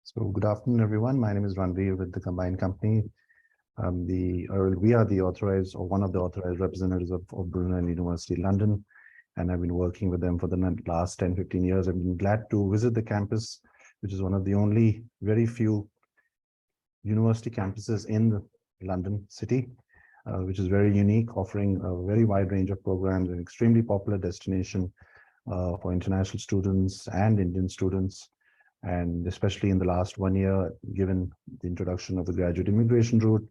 So good afternoon, everyone. My name is Ranveer with the Combined Company. We are the authorized or one of the authorized representatives of Brunel University London, and I've been working with them for the last 10, 15 years. I've been glad to visit the campus, which is one of the only very few university campuses in the London city, which is very unique, offering a very wide range of programs, an extremely popular destination for international students and Indian students. And especially in the last 1 year, given the introduction of the graduate immigration route,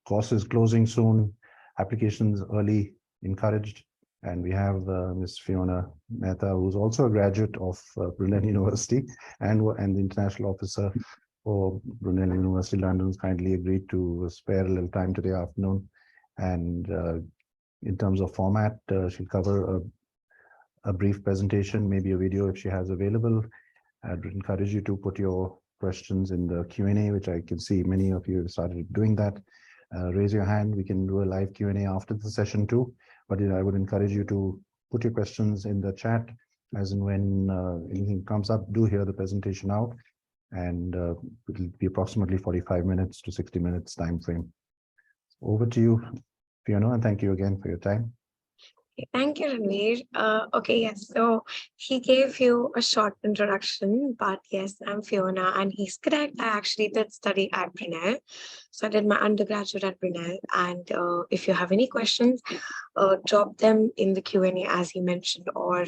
courses closing soon, applications early encouraged. And we have Ms. Fiona Mehta, who's also a graduate of Brunel University and the international officer for Brunel University London, has kindly agreed to spare a little time today afternoon. And in terms of format, she'll cover a brief presentation, maybe a video if she has available. I'd encourage you to put your questions in the Q&A, which I can see many of you have started doing that. Raise your hand. We can do a live Q&A after the session too. But I would encourage you to put your questions in the chat as and when anything comes up. Do hear the presentation out, and it'll be approximately 45 minutes to 60 minutes time frame. Over to you, Fiona, and thank you again for your time. Thank you, Ranveer. Okay, yes. So he gave you a short introduction, but yes, I'm Fiona, and he's correct. I actually did study at Brunel. So I did my undergraduate at Brunel. And if you have any questions, drop them in the Q&A as he mentioned, or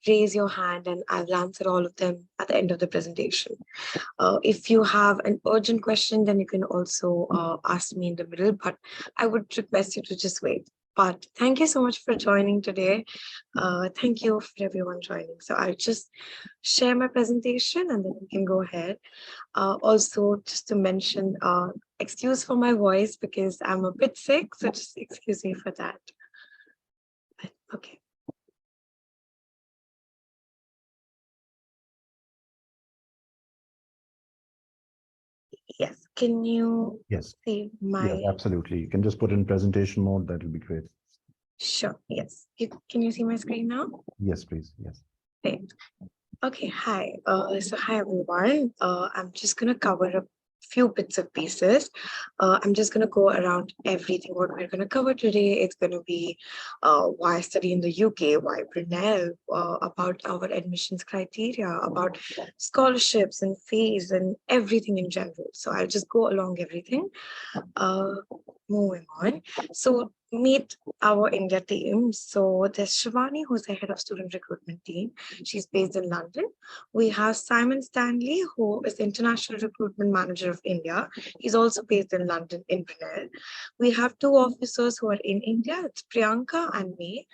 raise your hand and I'll answer all of them at the end of the presentation. If you have an urgent question, then you can also ask me in the middle, but I would request you to just wait. But thank you so much for joining today. Thank you for everyone joining. So I'll just share my presentation and then we can go ahead. Also, just to mention, excuse for my voice because I'm a bit sick, so just excuse me for that. But, okay. Yes, can you see my... Yes, absolutely. You can just put in presentation mode. That will be great. Sure, yes. Can you see my screen now? Yes, please. Yes. Great. Okay, hi. So hi, everyone. I'm just going to cover a few bits and pieces. I'm just going to go around everything. What we're going to cover today, it's going to be why study in the UK, why Brunel, about our admissions criteria, about scholarships and fees and everything in general. So I'll just go along everything. Moving on. So meet our India team. So there's Shivani, who's the head of student recruitment team. She's based in London. We have Simon Stanley, who is the international recruitment manager of India. He's also based in London in Brunel. We have two officers who are in India. It's Priyanka and me.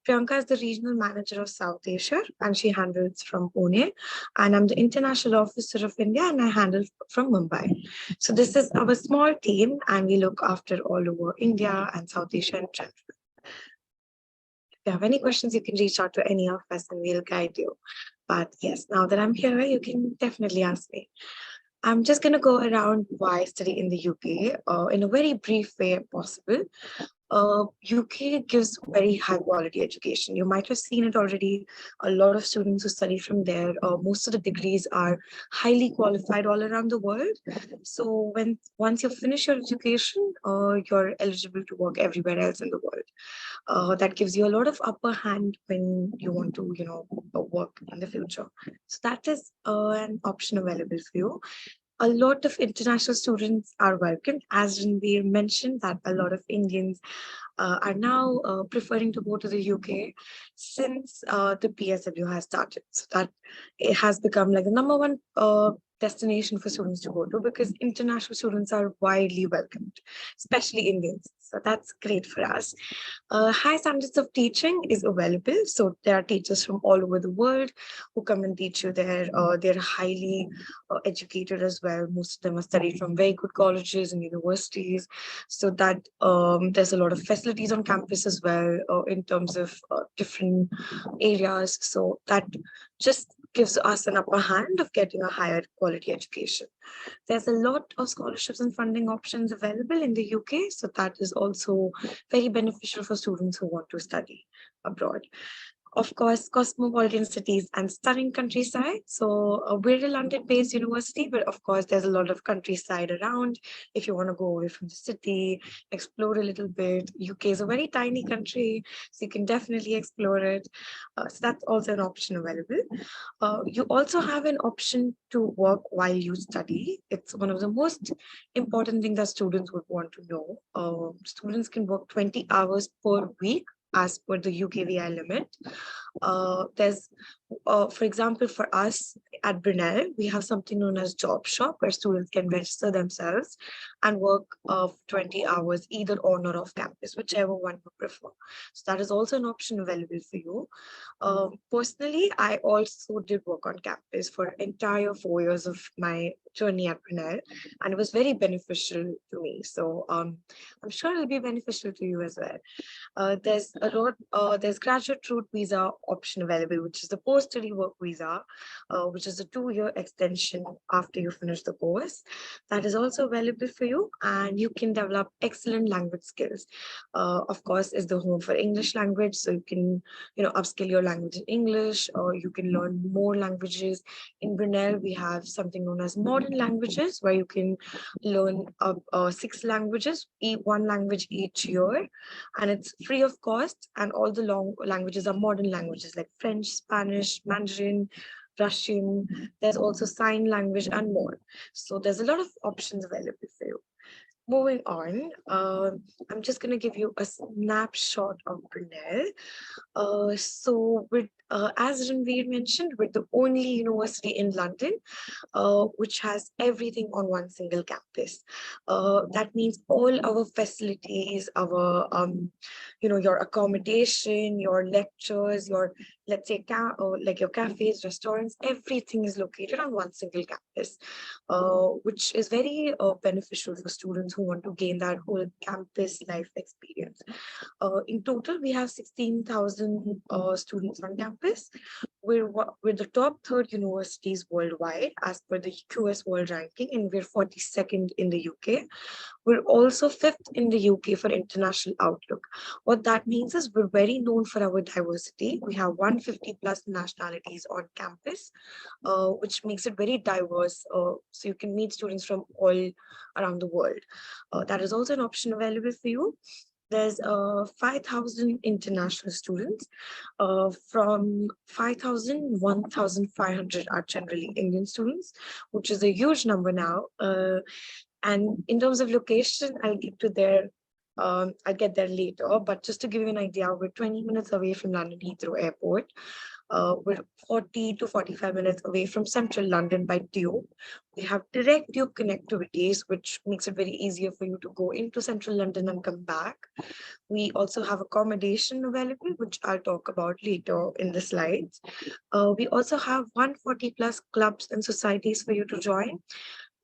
Priyanka is the regional manager of South Asia, and she handles from Pune. And I'm the international officer of India, and I handle from Mumbai. So this is our small team, and we look after all over India and South Asia in general. If you have any questions, you can reach out to any of us and we'll guide you. But yes, now that I'm here, you can definitely ask me. I'm just going to go around why study in the UK in a very brief way possible. UK gives very high quality education. You might have seen it already. A lot of students who study from there, most of the degrees are highly qualified all around the world. So once you finish your education, you're eligible to work everywhere else in the world. That gives you a lot of upper hand when you want to, work in the future. So that is an option available for you. A lot of international students are welcomed. As Ranveer mentioned, that a lot of Indians are now preferring to go to the UK since the PSW has started. So that it has become like the number one destination for students to go to because international students are widely welcomed, especially Indians. So that's great for us. High standards of teaching is available. So there are teachers from all over the world who come and teach you there. They're highly educated as well. Most of them are studied from very good colleges and universities. So that there's a lot of facilities on campus as well in terms of different areas. So that just gives us an upper hand of getting a higher quality education. There's a lot of scholarships and funding options available in the UK. So that is also very beneficial for students who want to study abroad. Of course, cosmopolitan cities and stunning countryside. So we're a London-based university, but of course, there's a lot of countryside around. If you want to go away from the city, explore a little bit. UK is a very tiny country, so you can definitely explore it. So that's also an option available. You also have an option to work while you study. It's one of the most important things that students would want to know. Students can work 20 hours per week as per the UKVI limit. There's, for example, for us at Brunel, we have something known as Job Shop, where students can register themselves and work 20 hours either on or off campus, whichever one you prefer. So that is also an option available for you. Personally, I also did work on campus for entire 4 years of my journey at Brunel, and it was very beneficial to me. So I'm sure it'll be beneficial to you as well. There's graduate route visa option available, which is the post-study work visa, which is a 2-year extension after you finish the course. That is also available for you, and you can develop excellent language skills. Of course, is the home for English language, so you can, upskill your language in English, or you can learn more languages. In Brunel, we have something known as modern languages, where you can learn 6 languages, one language each year, and it's free of cost. And all the long languages are modern languages like French, Spanish, Mandarin, Russian. There's also sign language and more. So there's a lot of options available for you. Moving on, I'm just going to give you a snapshot of Brunel. So as Ranveer mentioned, we're the only university in London which has everything on one single campus. That means all our facilities, our your accommodation, your lectures, your, let's say, like your cafes, restaurants, everything is located on one single campus, which is very beneficial for students who want to gain that whole campus life experience. In total, we have 16,000 students on campus. We're the top third universities worldwide as per the QS World Ranking, and we're 42nd in the UK. We're also 5th in the UK for International Outlook. What that means is we're very known for our diversity. We have 150 plus nationalities on campus, which makes it very diverse. So you can meet students from all around the world. That is also an option available for you. There's 5,000 international students. From 5,000, 1,500 are generally Indian students, which is a huge number now. And in terms of location, I'll get there later. But just to give you an idea, we're 20 minutes away from London Heathrow Airport. We're 40 to 45 minutes away from central London by tube. We have direct tube connectivities, which makes it very easier for you to go into central London and come back. We also have accommodation available, which I'll talk about later in the slides. We also have 140 plus clubs and societies for you to join.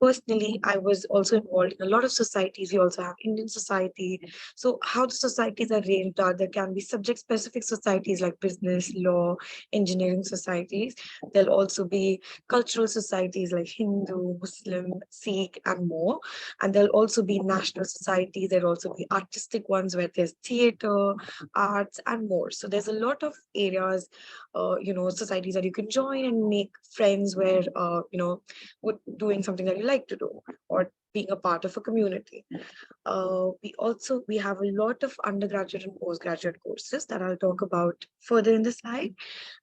Personally, I was also involved in a lot of societies. We also have Indian Society. So how the societies are arranged are there can be subject-specific societies like business, law, engineering societies. There'll also be cultural societies like Hindu, Muslim, Sikh, and more. And there'll also be national societies. There'll also be artistic ones where there's theater, arts, and more. So there's a lot of areas, societies that you can join and make friends where, doing something that you like to do or being a part of a community. We have a lot of undergraduate and postgraduate courses that I'll talk about further in the slide.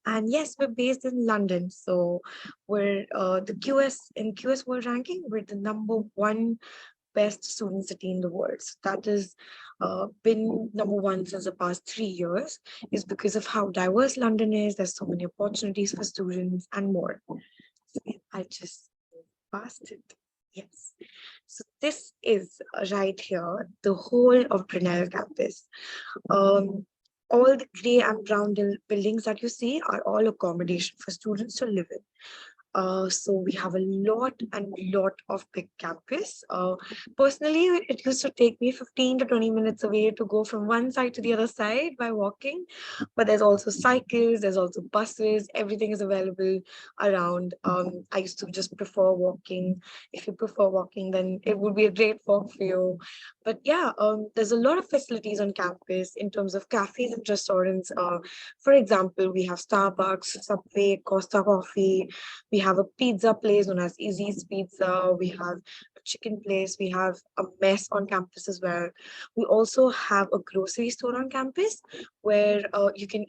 And yes, we're based in London. So we're the QS World Ranking, we're the #1 best student city in the world. So that has been #1 since the past 3 years, is because of how diverse London is. There's so many opportunities for students and more. So I just past it. Yes. So this is right here, the whole of Brunel campus. All the grey and brown buildings that you see are all accommodation for students to live in. So we have a lot and lot of big campus. Personally, it used to take me 15 to 20 minutes away to go from one side to the other side by walking. But there's also cycles, there's also buses, everything is available around. I used to just prefer walking. If you prefer walking, then it would be a great walk for you. But yeah, there's a lot of facilities on campus in terms of cafes and restaurants. For example, we have Starbucks, Subway, Costa Coffee. We have a pizza place known as Izzy's Pizza. We have a chicken place. We have a mess on campus as well. We also have a grocery store on campus where you can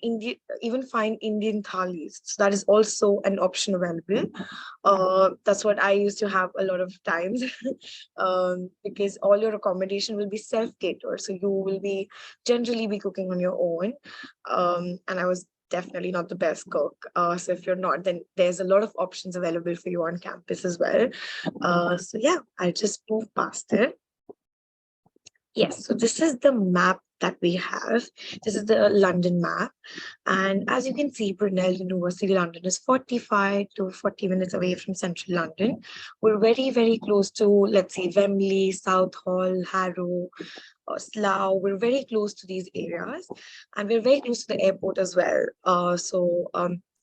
even find Indian thalis. So that is also an option available. That's what I used to have a lot of times because all your accommodation will be self-catered. So you will be generally be cooking on your own. And I was definitely not the best cook. So if you're not, then there's a lot of options available for you on campus as well. So yeah, I just move past it. Yes, so this is the map that we have. This is the London map. And as you can see, Brunel University London is 45 to 40 minutes away from central London. We're very, very close to, let's say, Wembley, Southall, Harrow, Slough. We're very close to these areas. And we're very close to the airport as well.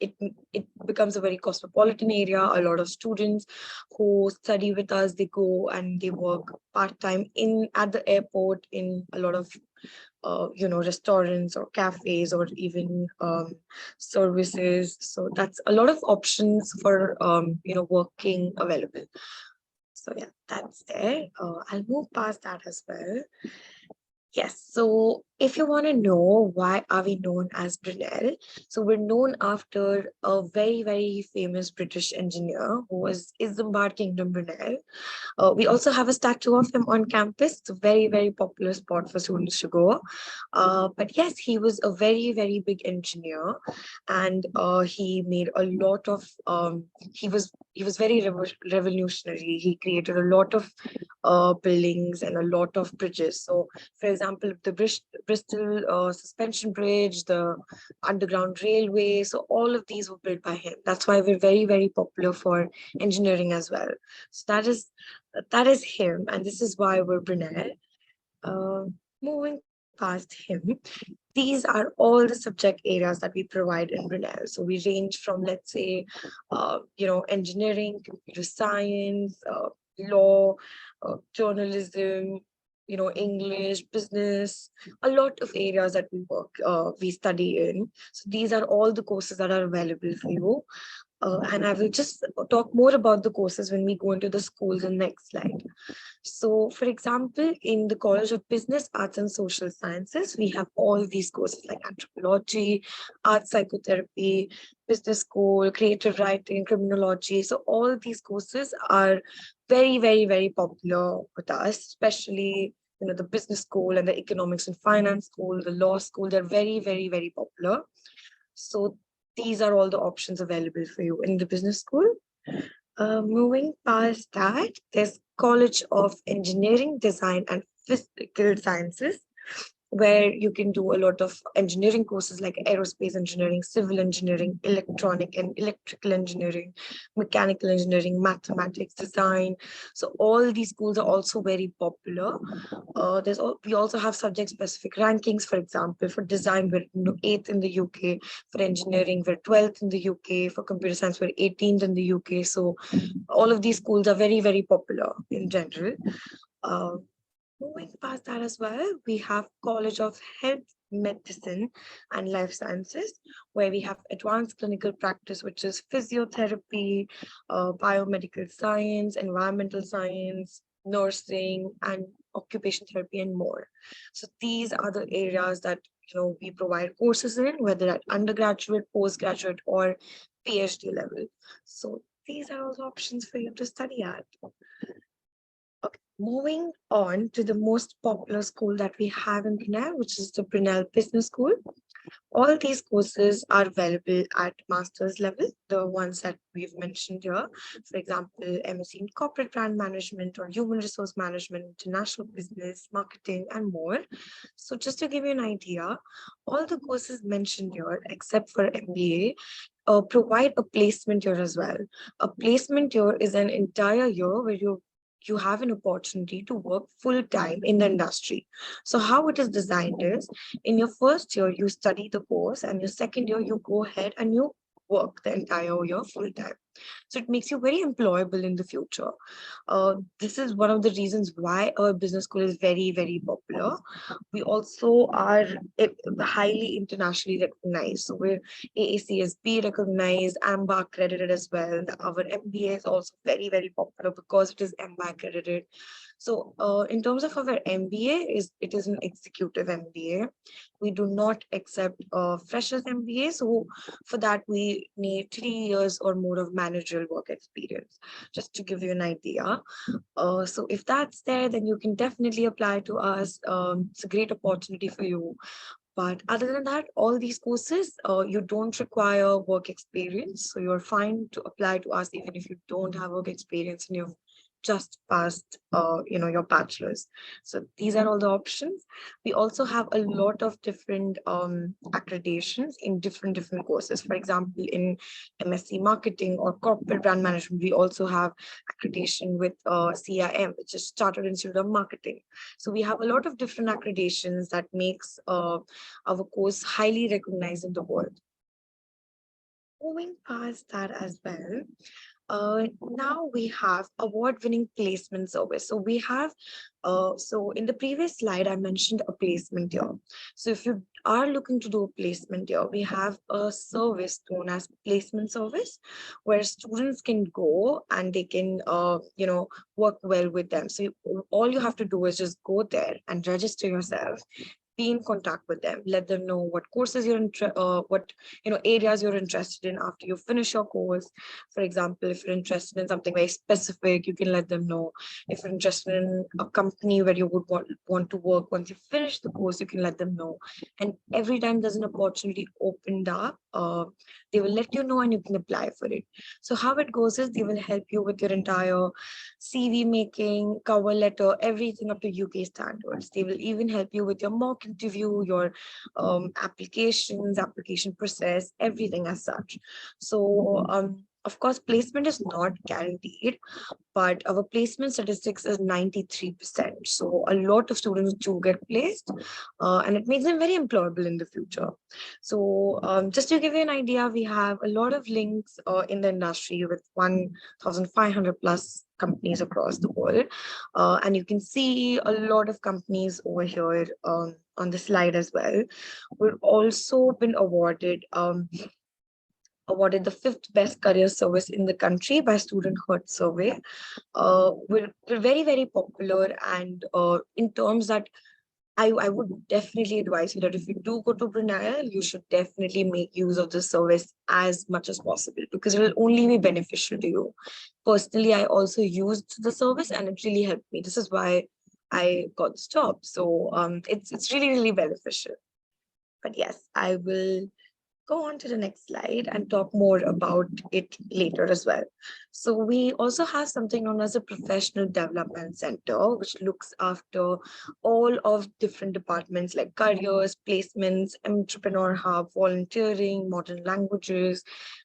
It becomes a very cosmopolitan area. A lot of students who study with us, they go and they work part-time at the airport in a lot of restaurants or cafes or even services. So that's a lot of options for working available. So yeah, that's there. I'll move past that as well. Yes, so if you want to know why are we known as Brunel, so we're known after a very, very famous British engineer who was Isambard Kingdom Brunel. We also have a statue of him on campus. It's a very, very popular spot for students to go. But yes, he was a very, very big engineer, and he made a lot of. He was very revolutionary. He created a lot of buildings and a lot of bridges. So, for example, the Bristol Suspension Bridge, the Underground Railway. So all of these were built by him. That's why we're very, very popular for engineering as well. So that is him, and this is why we're Brunel. Moving past him, these are all the subject areas that we provide in Brunel. So we range from, let's say, engineering, computer science, law, journalism, English, business, a lot of areas that we study in. So these are all the courses that are available for you. And I will just talk more about the courses when we go into the schools in the next slide. So, for example, in the College of Business, Arts and Social Sciences, we have all these courses like anthropology, art psychotherapy, business school, creative writing, criminology. So all these courses are very, very, very popular with us, especially the business school and the economics and finance school, the law school. They're very, very, very popular. So these are all the options available for you in the business school. Moving past that, there's College of Engineering, Design and Physical Sciences, where you can do a lot of engineering courses like aerospace engineering, civil engineering, electronic and electrical engineering, mechanical engineering, mathematics, design. So all these schools are also very popular. We also have subject-specific rankings. For example, for design, we're 8th in the UK. For engineering, we're 12th in the UK. For computer science, we're 18th in the UK. So all of these schools are very, very popular in general. Moving past that as well, we have College of Health, Medicine and Life Sciences, where we have advanced clinical practice, which is physiotherapy, biomedical science, environmental science, nursing, and occupation therapy, and more. So these are the areas that we provide courses in, whether at undergraduate, postgraduate, or PhD level. So these are all the options for you to study at. Moving on to the most popular school that we have in Brunel, which is the Brunel Business School. All these courses are available at master's level, the ones that we've mentioned here. For example, MSc in Corporate Brand Management or Human Resource Management, International Business, Marketing, and more. So just to give you an idea, all the courses mentioned here, except for MBA, provide a placement year as well. A placement year is an entire year where you have an opportunity to work full time in the industry. So how it is designed is, in your first year, you study the course, and your second year, you go ahead and you work the entire year full time. So it makes you very employable in the future. This is one of the reasons why our business school is very, very popular. We also are highly internationally recognized. So we're AACSB recognized, AMBA accredited as well. Our MBA is also very, very popular because it is AMBA accredited. So in terms of our MBA, it is an executive MBA. We do not accept freshers MBA. So for that, we need 3 years or more of managerial work experience, just to give you an idea. So if that's there, then you can definitely apply to us. It's a great opportunity for you. But other than that, all these courses, you don't require work experience. So you're fine to apply to us even if you don't have work experience and you've just passed, your bachelor's. So these are all the options. We also have a lot of different accreditations in different courses. For example, in MSc Marketing or Corporate Brand Management, we also have accreditation with CIM, which is Chartered Institute of Marketing. So we have a lot of different accreditations that makes our course highly recognized in the world. Moving past that as well, now we have award-winning placement service. So we have, so in the previous slide, I mentioned a placement year. So if you are looking to do a placement year, we have a service known as placement service, where students can go and they can, work well with them. So all you have to do is just go there and register yourself, be in contact with them, let them know what courses you're what areas you're interested in after you finish your course. For example, if you're interested in something very specific, you can let them know. If you're interested in a company where you would want to work once you finish the course, you can let them know. And every time there's an opportunity opened up, they will let you know and you can apply for it. So how it goes is they will help you with your entire CV making, cover letter, everything up to UK standards. They will even help you with your mock interview, your application process, everything as such. So of course, placement is not guaranteed, but our placement statistics is 93%. So a lot of students do get placed, and it makes them very employable in the future. So just to give you an idea, we have a lot of links in the industry with 1,500 plus companies across the world. And you can see a lot of companies over here on the slide as well. We've also been awarded the 5th best career service in the country by Student Heart Survey. We're very, very popular, and in terms that I would definitely advise you that if you do go to Brunei, you should definitely make use of the service as much as possible, because it will only be beneficial to you. Personally, I also used the service and it really helped me. This is why I got this job. So it's really, really beneficial. But yes, I will go on to the next slide and talk more about it later as well. So we also have something known as a professional development center, which looks after all of different departments like careers, placements, entrepreneur hub, volunteering, modern languages,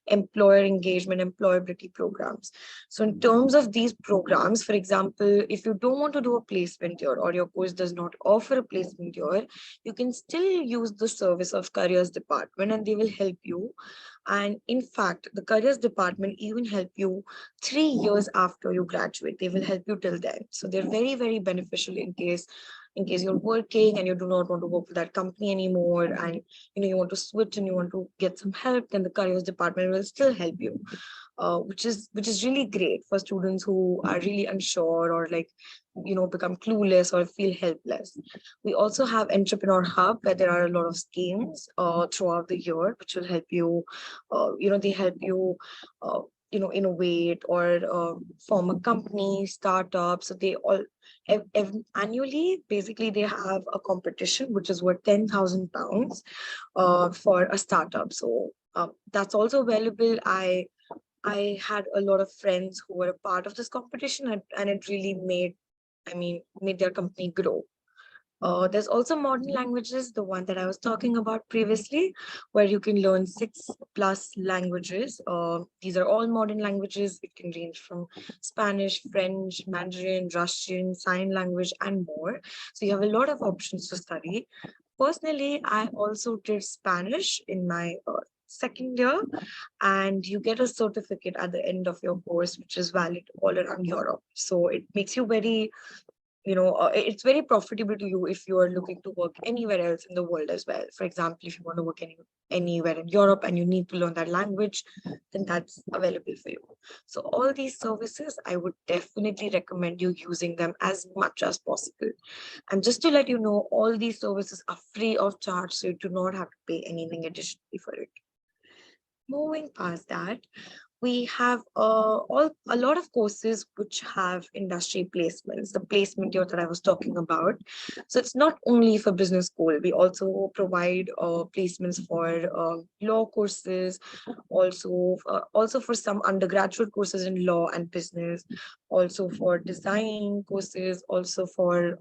employer engagement, employability programs. So in terms of these programs, for example, if you don't want to do a placement year or your course does not offer a placement year, you can still use the service of careers department and they will help you. And in fact, the careers department even help you 3 years after you graduate. They will help you till then. So they're very, very beneficial in case you're working and you do not want to work for that company anymore, and you want to switch and you want to get some help, then the careers department will still help you. Which is really great for students who are really unsure or become clueless or feel helpless. We also have Entrepreneur Hub, where there are a lot of schemes throughout the year which will help you. They help you innovate or form a company, startup. So they all annually, basically, they have a competition which is worth £10,000 for a startup. So that's also available. I had a lot of friends who were a part of this competition, and it really made their company grow. There's also modern languages, the one that I was talking about previously, where you can learn 6+ languages. These are all modern languages. It can range from Spanish, French, Mandarin, Russian, sign language, and more. So you have a lot of options to study. Personally, I also did Spanish in my second year, and you get a certificate at the end of your course, which is valid all around Europe. So it makes you very, it's very profitable to you if you are looking to work anywhere else in the world as well. For example, if you want to work anywhere in Europe and you need to learn that language, then that's available for you. So all these services, I would definitely recommend you using them as much as possible. And just to let you know, all these services are free of charge, so you do not have to pay anything additionally for it. Moving past that, we have a lot of courses which have industry placements, the placement year that I was talking about. So it's not only for business school, we also provide placements for law courses, also for some undergraduate courses in law and business, also for design courses, also for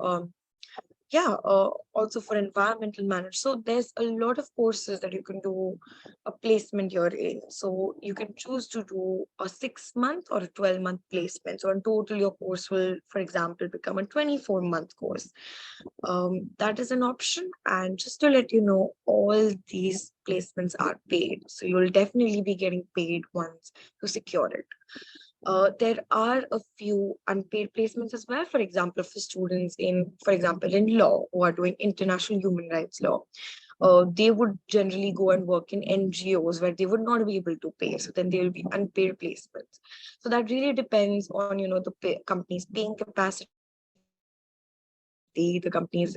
also for environmental management. So there's a lot of courses that you can do a placement year in. So you can choose to do a 6-month or a 12-month placement. So in total, your course will, for example, become a 24-month course. That is an option. And just to let you know, all these placements are paid. So you'll definitely be getting paid once you secure it. There are a few unpaid placements as well. For example, for students for example, in law who are doing international human rights law, they would generally go and work in NGOs where they would not be able to pay. So then there will be unpaid placements. So that really depends on, the company's paying capacity, the company's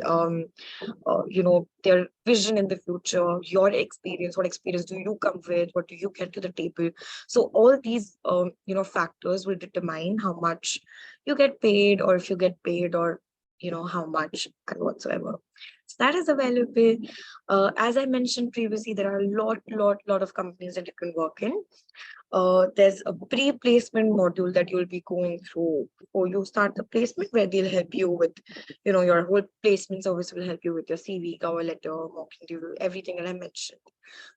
their vision in the future, your experience, what experience do you come with, what do you get to the table. So all these factors will determine how much you get paid, or if you get paid, or how much and whatsoever. So that is available. As I mentioned previously, there are a lot of companies that you can work in. There's a pre-placement module that you'll be going through before you start the placement, where they'll help you with, your whole placement service will help you with your CV, cover letter, mock interview, everything that I mentioned.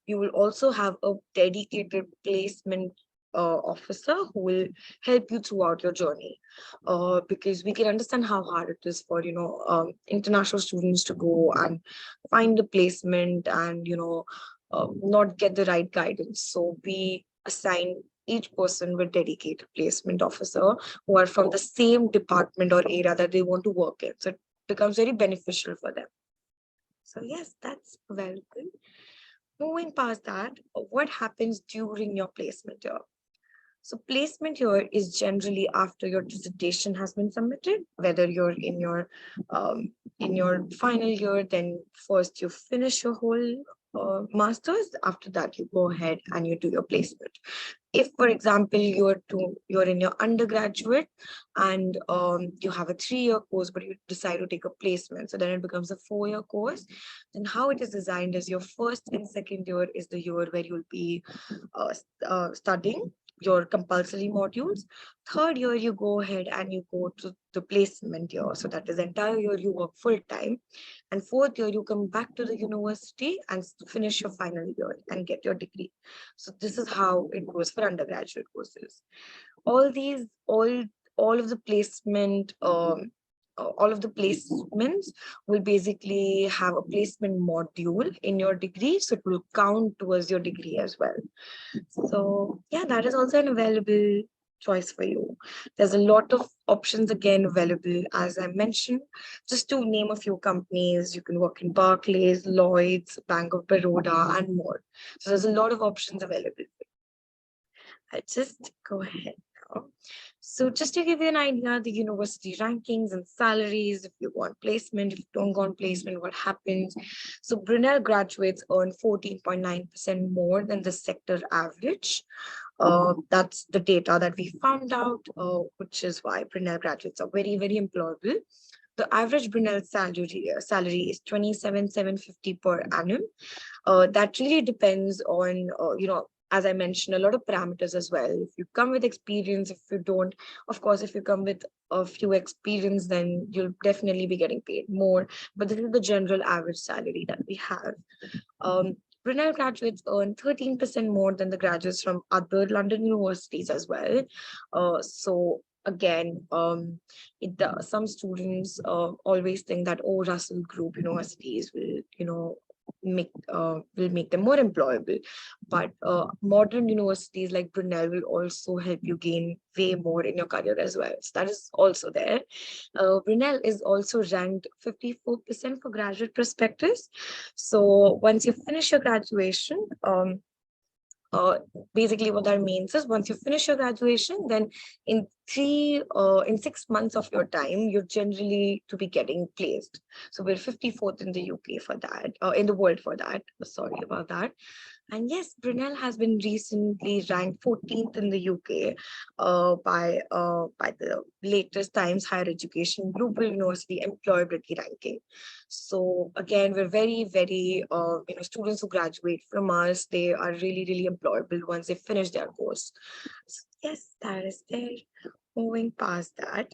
You will also have a dedicated placement officer who will help you throughout your journey, because we can understand how hard it is for international students to go and find a placement and not get the right guidance. So we assign each person with dedicated placement officer who are from the same department or area that they want to work in. So it becomes very beneficial for them. So yes, that's available. Moving past that, what happens during your placement year? So placement year is generally after your dissertation has been submitted, whether you're in your final year, then first you finish your whole master's. After that, you go ahead and you do your placement. If, for example, you're in your undergraduate and you have a 3-year course, but you decide to take a placement, so then it becomes a 4-year course. Then how it is designed is your first and second year is the year where you'll be studying your compulsory modules. Third year, you go ahead and you go to the placement year. So that is the entire year you work full time. And fourth year, you come back to the university and finish your final year and get your degree. So this is how it goes for undergraduate courses. All of the placement, all of the placements will basically have a placement module in your degree, so it will count towards your degree as well. So yeah, that is also an available choice for you. There's a lot of options again available, as I mentioned. Just to name a few companies, you can work in Barclays, Lloyds, Bank of Baroda, and more. So there's a lot of options available. I'll just go ahead now. So just to give you an idea, the university rankings and salaries, if you want placement, if you don't go on placement, what happens? So Brunel graduates earn 14.9% more than the sector average. That's the data that we found out, which is why Brunel graduates are very, very employable. The average Brunel salary is 27,750 per annum. That really depends on, as I mentioned, a lot of parameters as well. If you come with experience, if you don't, of course, if you come with a few experience, then you'll definitely be getting paid more. But this is the general average salary that we have. Brunel graduates earn 13% more than the graduates from other London universities as well. So again, some students always think that, oh, Russell Group universities will, will make them more employable. But modern universities like Brunel will also help you gain way more in your career as well. So that is also there. Brunel is also ranked 54% for graduate prospectus. So once you finish your graduation, uh, basically what that means is once you finish your graduation, then in 6 months of your time, you're generally to be getting placed. So we're 54th in the UK for that, in the world for that. Sorry about that. And yes, Brunel has been recently ranked 14th in the UK by the latest Times Higher Education Global University Employability Ranking. So again, we're very, very, students who graduate from us, they are really, really employable once they finish their course. So yes, that is there. Moving past that,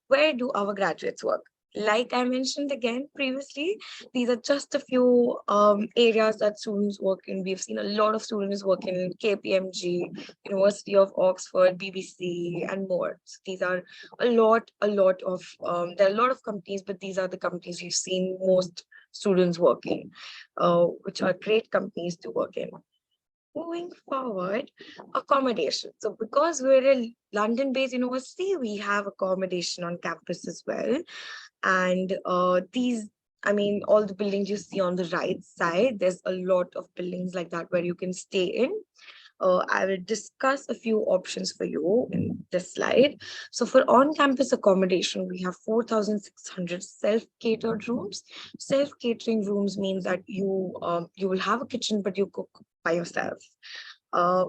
where do our graduates work? Like I mentioned again previously, these are just a few areas that students work in. We've seen a lot of students work in KPMG, University of Oxford, BBC, and more. So these are a lot of, there are a lot of companies, but these are the companies we've seen most students working, which are great companies to work in. Moving forward, accommodation. So because we're a London-based university, we have accommodation on campus as well. And all the buildings you see on the right side, there's a lot of buildings like that where you can stay in. I will discuss a few options for you in this slide. So for on-campus accommodation, we have 4,600 self-catered rooms. Self-catering rooms means that you will have a kitchen, but you cook by yourself. Uh,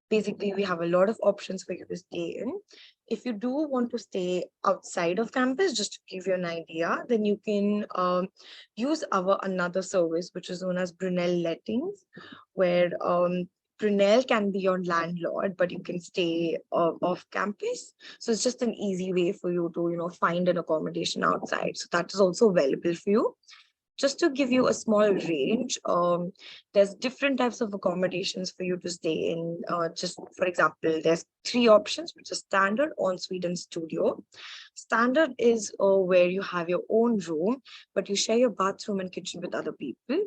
Basically, we have a lot of options for you to stay in. If you do want to stay outside of campus, just to give you an idea, then you can use our another service, which is known as Brunel Lettings, where Brunel can be your landlord, but you can stay off campus. So it's just an easy way for you to, find an accommodation outside. So that is also available for you. Just to give you a small range, there's different types of accommodations for you to stay in. Just for example, there's 3 options, which is standard, ensuite, and studio. Standard is where you have your own room, but you share your bathroom and kitchen with other people.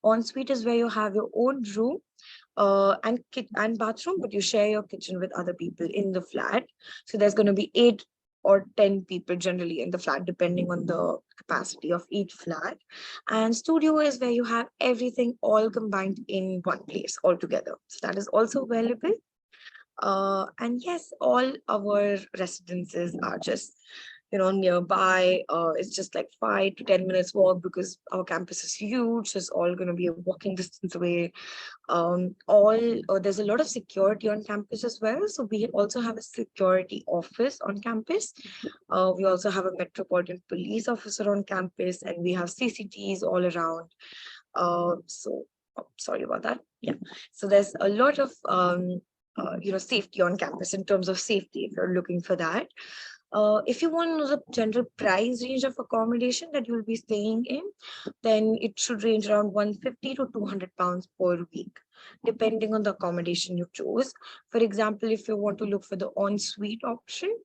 Ensuite is where you have your own room and bathroom, but you share your kitchen with other people in the flat. So there's going to be 8 or 10 people generally in the flat, depending on the capacity of each flat. And studio is where you have everything all combined in one place altogether. So that is also available. And yes, all our residences are just, nearby. It's just like 5 to 10 minutes walk because our campus is huge. So it's all going to be a walking distance away. There's a lot of security on campus as well. So we also have a security office on campus. We also have a metropolitan police officer on campus, and we have CCTVs all around. Sorry about that. Yeah. So there's a lot of safety on campus in terms of safety, if you're looking for that. If you want to know the general price range of accommodation that you'll be staying in, then it should range around 150 to 200 pounds per week, depending on the accommodation you choose. For example, if you want to look for the ensuite option,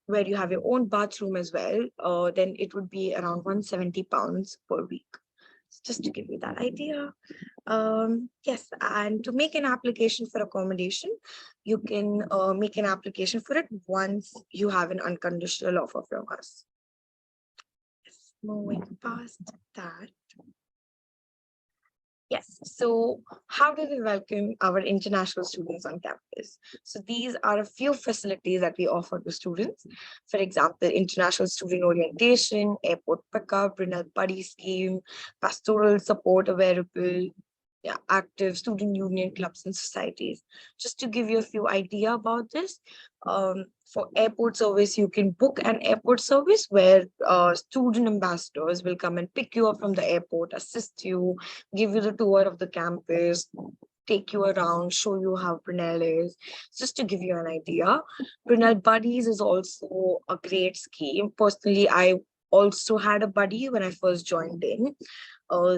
where you have your own bathroom as well, then it would be around 170 pounds per week. Just to give you that idea. Yes, and to make an application for accommodation, you can make an application for it once you have an unconditional offer from us. Yes, moving past that. Yes, so how do we welcome our international students on campus? So these are a few facilities that we offer to students. For example, international student orientation, airport pickup, Brunel buddy scheme, pastoral support available, active student union clubs and societies. Just to give you a few idea about this, for airport service, you can book an airport service where student ambassadors will come and pick you up from the airport, assist you, give you the tour of the campus, take you around, show you how Brunel is, just to give you an idea. Brunel Buddies is also a great scheme. Personally, I also had a buddy when I first joined in.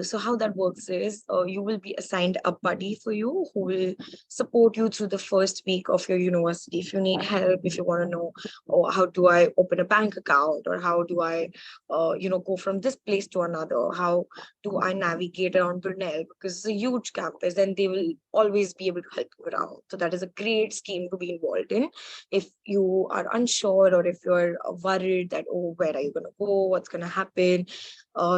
So how that works is you will be assigned a buddy for you who will support you through the first week of your university. If you need help, if you want to know, oh, how do I open a bank account, or how do I, go from this place to another? How do I navigate around Brunel? Because it's a huge campus and they will always be able to help you around. So that is a great scheme to be involved in. If you are unsure, or if you're worried that, oh, where are you going to go? What's going to happen?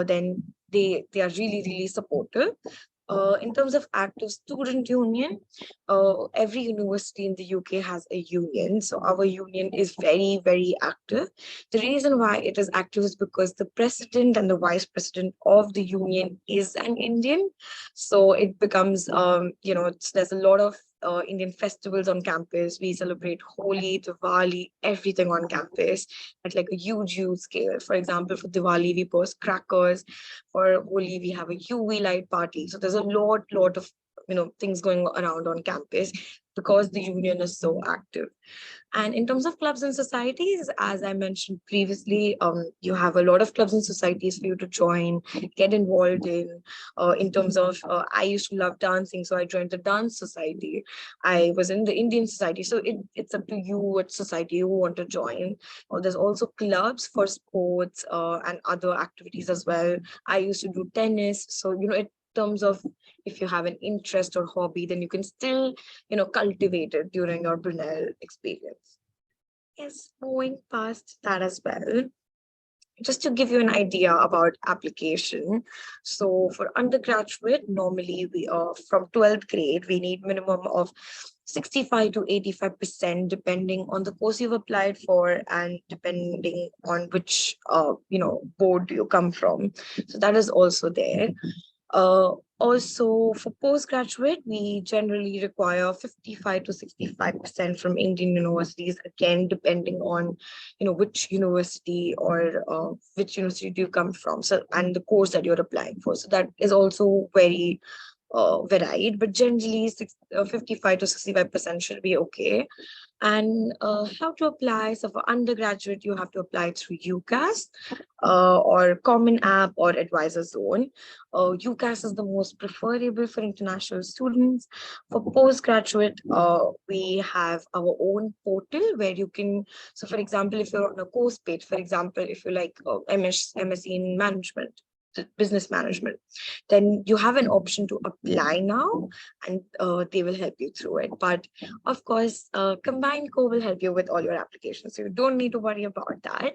Then they are really, really supportive. In terms of active student union, every university in the UK has a union. So our union is very, very active. The reason why it is active is because the president and the vice president of the union is an Indian. So it becomes, there's a lot of Indian festivals on campus. We celebrate Holi, Diwali, everything on campus at like a huge, huge scale. For example, for Diwali, we burst crackers. For Holi, we have a UV light party. So there's a lot of things going around on campus because the union is so active. And in terms of clubs and societies, as I mentioned previously, you have a lot of clubs and societies for you to join, get involved in. In terms of, I used to love dancing, so I joined the dance society. I was in the Indian society, so it's up to you what society you want to join. There's also clubs for sports and other activities as well. I used to do tennis, so in terms of if you have an interest or hobby, then you can still cultivate it during your Brunel experience. Yes, moving past that as well, just to give you an idea about application. So for undergraduate, normally we are from 12th grade, we need minimum of 65 to 85%, depending on the course you've applied for and depending on which board you come from. So that is also there. Also, for postgraduate, we generally require 55 to 65% from Indian universities, again, depending on, which university or which university do you come from, so and the course that you're applying for. So that is also very varied, but generally 55 to 65% should be okay. And how to apply? So for undergraduate, you have to apply through UCAS or Common App or Advisor Zone. UCAS is the most preferable for international students. For postgraduate, we have our own portal where you can, so for example, if you're on a course page, for example, if you like MSc in management, business management, then you have an option to apply now, and they will help you through it. But of course, Combined Co will help you with all your applications, so you don't need to worry about that.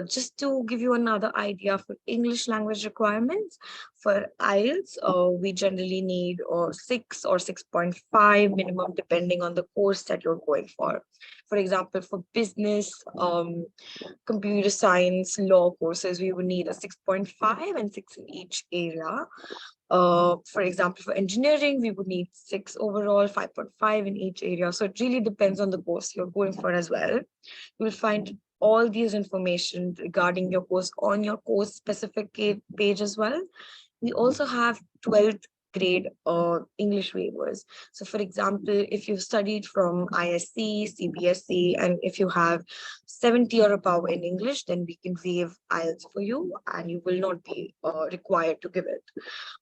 Just to give you another idea for English language requirements, for IELTS, we generally need 6 or 6.5 minimum, depending on the course that you're going for. For example, for business, computer science, law courses, we would need a 6.5 and 6 in each area. For example, for engineering, we would need 6 overall, 5.5 in each area. So it really depends on the course you're going for as well. You will find all these information regarding your course on your course specific page as well. We also have 12th grade English waivers. So for example, if you've studied from ISC, CBSE, and if you have 70 or above in English, then we can waive IELTS for you and you will not be required to give it.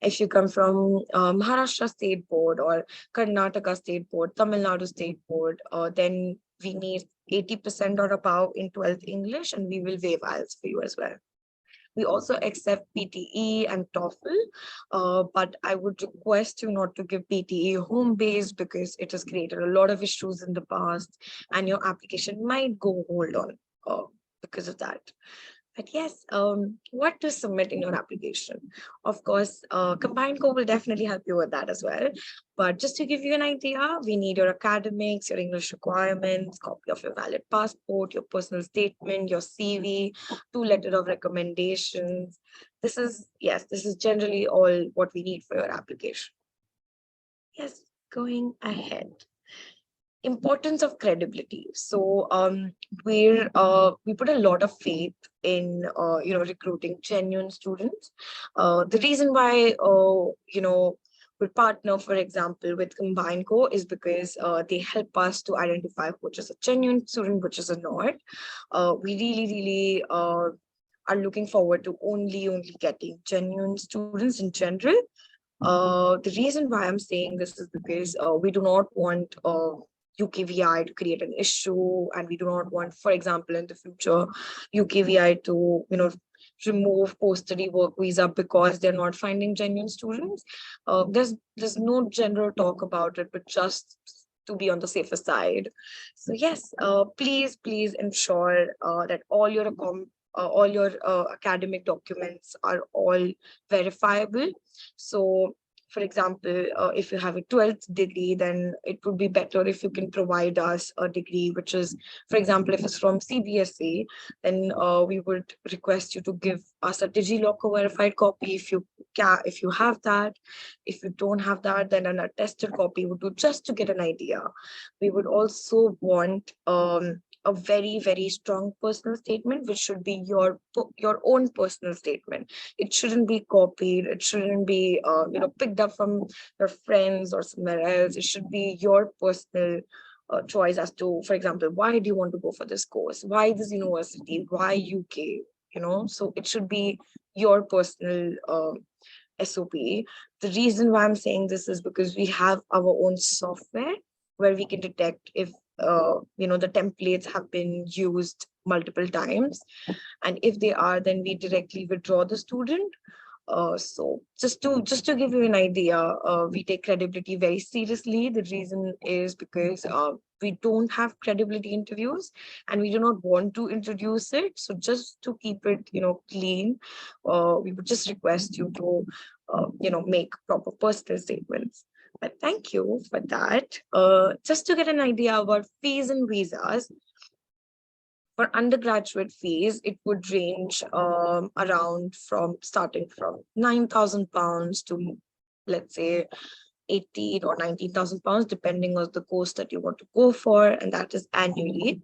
If you come from Maharashtra State Board or Karnataka State Board, Tamil Nadu State Board, then we need 80% or above in 12th English, and we will waive IELTS for you as well. We also accept PTE and TOEFL, but I would request you not to give PTE home-based because it has created a lot of issues in the past and your application might go hold on because of that. But yes, what to submit in your application? Of course, Combined Co will definitely help you with that as well. But just to give you an idea, we need your academics, your English requirements, copy of your valid passport, your personal statement, your CV, 2 letters of recommendations. This is generally all what we need for your application. Yes, going ahead. Importance of credibility. So we put a lot of faith in recruiting genuine students. The reason why would partner, for example, with CombineCo is because they help us to identify which is a genuine student, which is a not. We really are looking forward to only getting genuine students in general. The reason why I'm saying this is because we do not want UKVI to create an issue, and we do not want, for example, in the future, UKVI to, remove post-study work visa because they're not finding genuine students. There's no general talk about it, but just to be on the safer side. So yes, please ensure that all your academic documents are all verifiable. So, for example, if you have a 12th degree, then it would be better if you can provide us a degree, which is, for example, if it's from CBSE, then we would request you to give us a DigiLocker verified copy if you have that. If you don't have that, then an attested copy would do, just to get an idea. We would also want a very strong personal statement, which should be your own personal statement. It shouldn't be copied. It shouldn't be picked up from your friends or somewhere else. It should be your personal choice as to, for example, why do you want to go for this course? Why this university? Why UK? So it should be your personal SOP. The reason why I'm saying this is because we have our own software where we can detect if the templates have been used multiple times, and if they are, then we directly withdraw the student. So just to give you an idea, we take credibility very seriously. The reason is because we don't have credibility interviews, and we do not want to introduce it. So just to keep it clean, we would just request you to make proper personal statements. But thank you for that. Just to get an idea about fees and visas, for undergraduate fees, it would range around starting from £9,000 to, let's say, 18 or 19,000 pounds, depending on the course that you want to go for, and that is annually.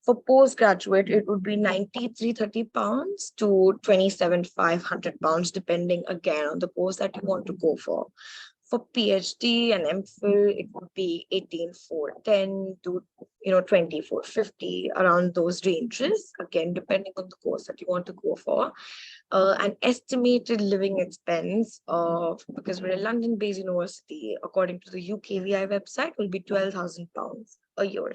For postgraduate, it would be £93.30 to £27,500, depending again on the course that you want to go for. For PhD and MPhil, it would be 18,410 to 2450, around those ranges, again depending on the course that you want to go for. An estimated living expense because we're a London-based university, according to the UKVI website, will be £12,000 a year.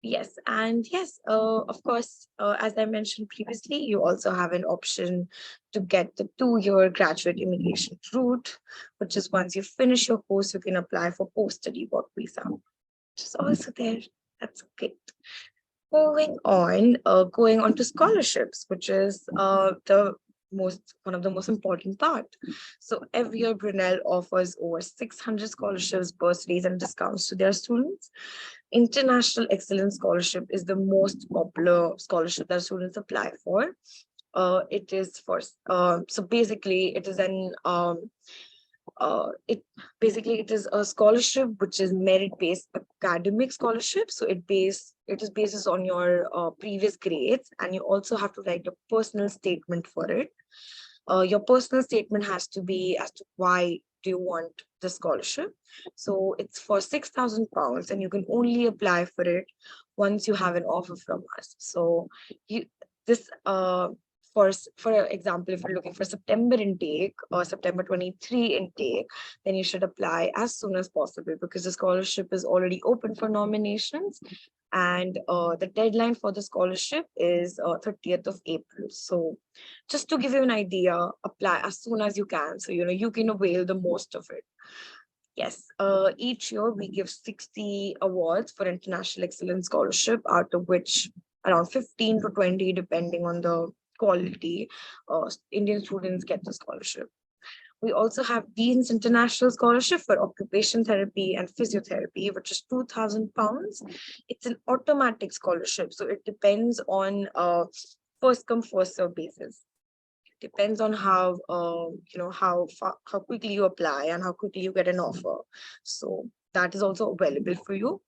Yes, and yes, of course, as I mentioned previously, you also have an option to get the 2-year graduate immigration route, which is once you finish your course, you can apply for post-study work visa, which is also there. That's great. Moving on, going on to scholarships, which is one of the most important part. So every year, Brunel offers over 600 scholarships, bursaries, and discounts to their students. International Excellence Scholarship is the most popular scholarship that students apply for. It is for so basically it is it is a scholarship which is merit-based academic scholarship. So it is basis on your previous grades, and you also have to write a personal statement for it. Your personal statement has to be as to why do you want the scholarship. So it's for £6,000, and you can only apply for it once you have an offer from us. So for example, if you're looking for September intake or September 23 intake, then you should apply as soon as possible, because the scholarship is already open for nominations, and the deadline for the scholarship is 30th of April. So just to give you an idea, apply as soon as you can, so you can avail the most of it. Yes, each year we give 60 awards for International Excellence Scholarship, out of which around 15 to 20, depending on the quality, Indian students get the scholarship. We also have Dean's International Scholarship for Occupation Therapy and Physiotherapy, which is £2,000. It's an automatic scholarship, so it depends on first come first serve basis. It depends on how how quickly you apply and how quickly you get an offer. So that is also available for you.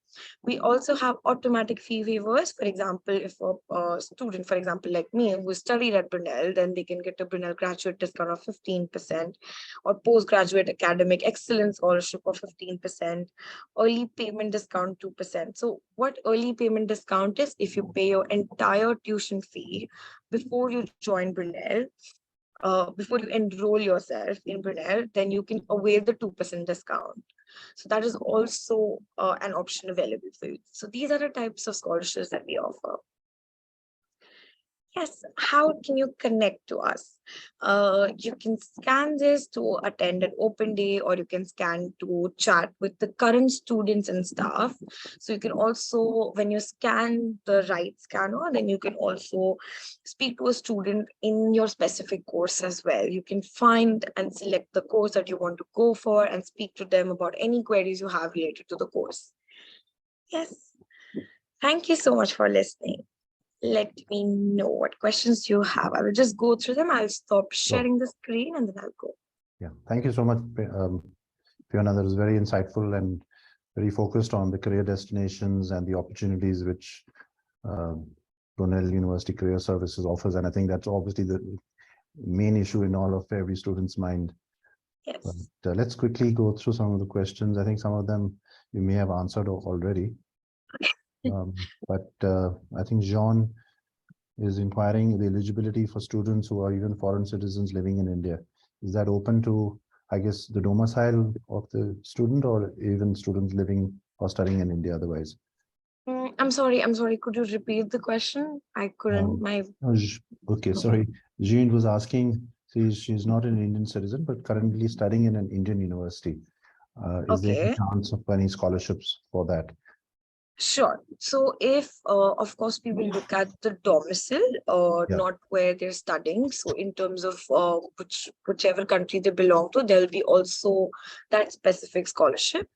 We also have automatic fee waivers. For example, if a student, for example, like me, who studied at Brunel, then they can get a Brunel graduate discount of 15%, or postgraduate academic excellence scholarship of 15%, early payment discount 2%. So what early payment discount is, if you pay your entire tuition fee before you join Brunel, before you enroll yourself in Brunel, then you can avail the 2% discount. So that is also an option available for you. So these are the types of scholarships that we offer. Yes, how can you connect to us? You can scan this to attend an open day, or you can scan to chat with the current students and staff. So you can also, when you scan the right scanner, then you can also speak to a student in your specific course as well. You can find and select the course that you want to go for and speak to them about any queries you have related to the course. Yes, thank you so much for listening. Let me know what questions you have. I will just go through them. I'll stop sharing the screen and then I'll go. Yeah, thank you so much, Fiona. That was very insightful and very focused on the career destinations and the opportunities which Brunel University Career Services offers. And I think that's obviously the main issue in all of every student's mind. Yes. But, let's quickly go through some of the questions. I think some of them you may have answered already. But I think Jean is inquiring the eligibility for students who are even foreign citizens living in India. Is that open to, I guess, the domicile of the student, or even students living or studying in India otherwise? I'm sorry. Could you repeat the question? I couldn't. Okay, sorry. Jean was asking, she's not an Indian citizen, but currently studying in an Indian university. Is there a chance of any scholarships for that? Sure. So if, of course, we will look at the domicile, not where they're studying. So in terms of whichever country they belong to, there'll be also that specific scholarship.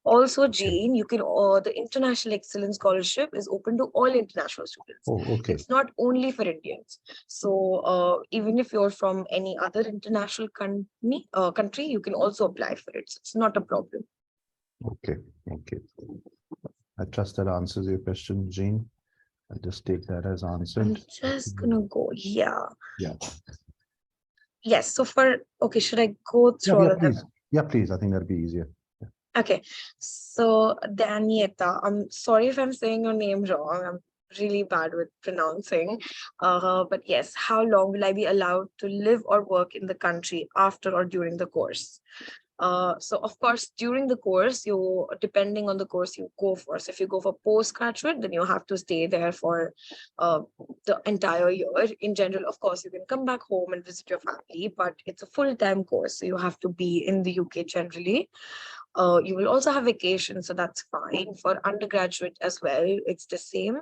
Also, Jean, you can, the International Excellence Scholarship is open to all international students. Oh, okay. It's not only for Indians. So even if you're from any other international country, you can also apply for it. So it's not a problem. Okay. I trust that answers your question, Jean. I'll just take that as answered. I'm just gonna go. Yeah. Yeah. Yes. So should I go through all of them? Yeah, please. I think that'd be easier. Yeah. Okay. So Danieta, I'm sorry if I'm saying your name wrong. I'm really bad with pronouncing. But yes, how long will I be allowed to live or work in the country after or during the course? So of course, during the course, depending on the course you go for. So if you go for postgraduate, then you have to stay there for the entire year. In general, of course, you can come back home and visit your family, but it's a full-time course. So you have to be in the UK generally. You will also have vacation, so that's fine. For undergraduate as well, it's the same.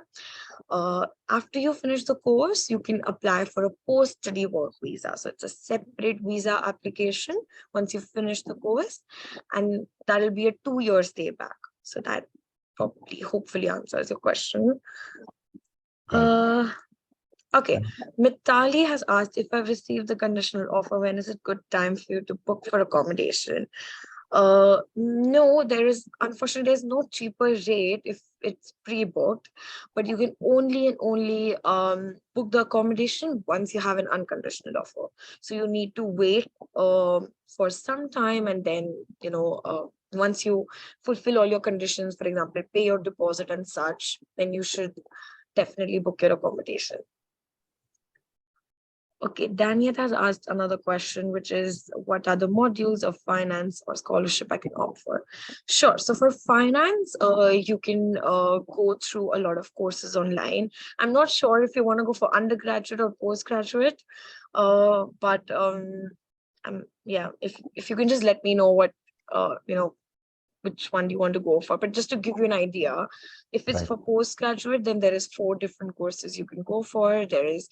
After you finish the course, you can apply for a post-study work visa. So it's a separate visa application once you finish the course, and that'll be a 2-year stay back. So that probably, hopefully answers your question. Okay, Mitali has asked, if I've received the conditional offer, when is it good time for you to book for accommodation? No, unfortunately, there's no cheaper rate if it's pre-booked, but you can only book the accommodation once you have an unconditional offer. So you need to wait for some time, and then, once you fulfill all your conditions, for example, pay your deposit and such, then you should definitely book your accommodation. Okay, Daniel has asked another question, which is, what are the modules of finance or scholarship I can opt for? Sure. So for finance, you can go through a lot of courses online. I'm not sure if you want to go for undergraduate or postgraduate, but if you can just let me know what, which one do you want to go for. But just to give you an idea, if it's for postgraduate, then there is 4 different courses you can go for. There is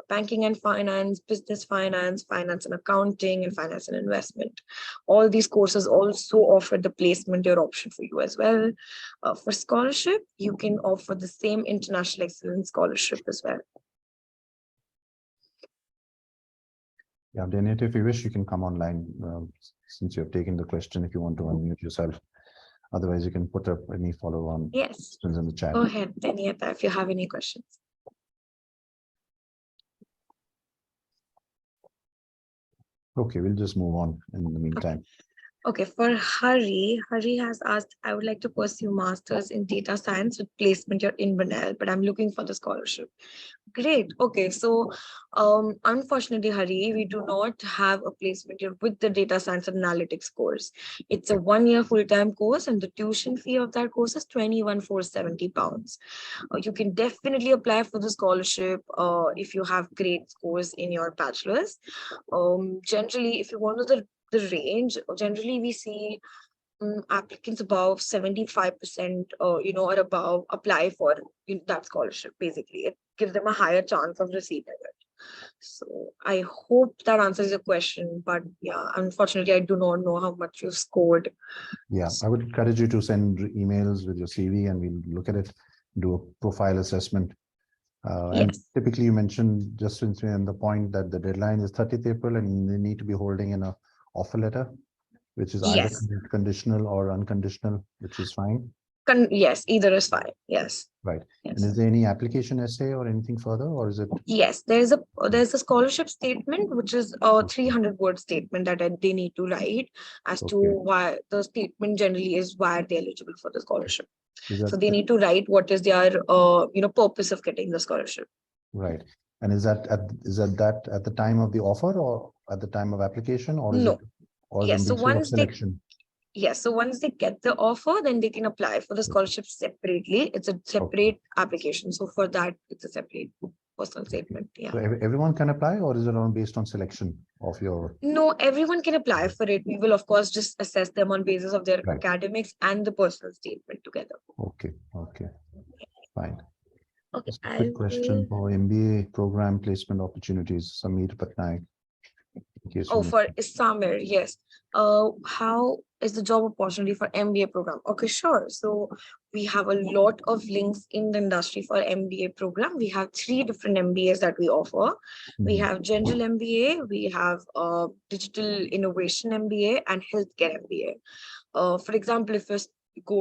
banking and finance, business finance, finance and accounting, and finance and investment. All these courses also offer the placement year option for you as well. For scholarship, you can offer the same International Excellence Scholarship as well. Yeah, Daniel, if you wish, you can come online since you have taken the question, if you want to unmute yourself. Otherwise, you can put up any follow-on Yes, questions in the chat. go ahead, Daniela, if you have any questions. Okay, we'll just move on in the meantime. Okay, for Hari has asked, I would like to pursue masters in data science with placement here in Brunel, but I'm looking for the scholarship. Great. Okay, so unfortunately, Hari, we do not have a placement here with the data science and analytics course. It's a 1-year full-time course, and the tuition fee of that course is 21,470 pounds. You can definitely apply for the scholarship if you have great scores in your bachelor's. Generally, if you want to the range, generally we see applicants above 75% or above apply for that scholarship. Basically, it gives them a higher chance of receiving it. So I hope that answers your question, but yeah, unfortunately I do not know how much you've scored. Yeah, I would encourage you to send emails with your CV and we'll look at it, do a profile assessment. And Yes, typically you mentioned, just since we're on the point, that the deadline is 30th April and they need to be holding in a offer letter, which is either yes, conditional or unconditional, which is fine. yes, either is fine. Yes, Right. And yes. is there any application essay or anything further, or is it? Yes, there's a scholarship statement, which is a 300-word statement that they need to write as to Okay. why the statement generally is why they're eligible for the scholarship. Is So that they need to write what is their purpose of getting the scholarship. right? And is that at the time of the offer or at the time of application, or is it No. Yes. So based on once they selection? yes, so once they get the offer, then they can apply for the scholarship separately. It's a separate application. So for that, it's a separate personal statement. Yeah. So everyone can apply, or is it on based on selection of your? No, everyone can apply for it. We will, of course, just assess them on basis of their Right. academics and the personal statement together. Okay. Fine. Okay, Just a I quick question will. for MBA program placement opportunities, Sameer Patnaik. In case Oh, you for Isamir, yes. How is the job opportunity for MBA program? Okay, sure. So we have a lot of links in the industry for MBA program. We have 3 different MBAs that we offer. We have general MBA, we have digital innovation MBA, and healthcare MBA. For example, if you're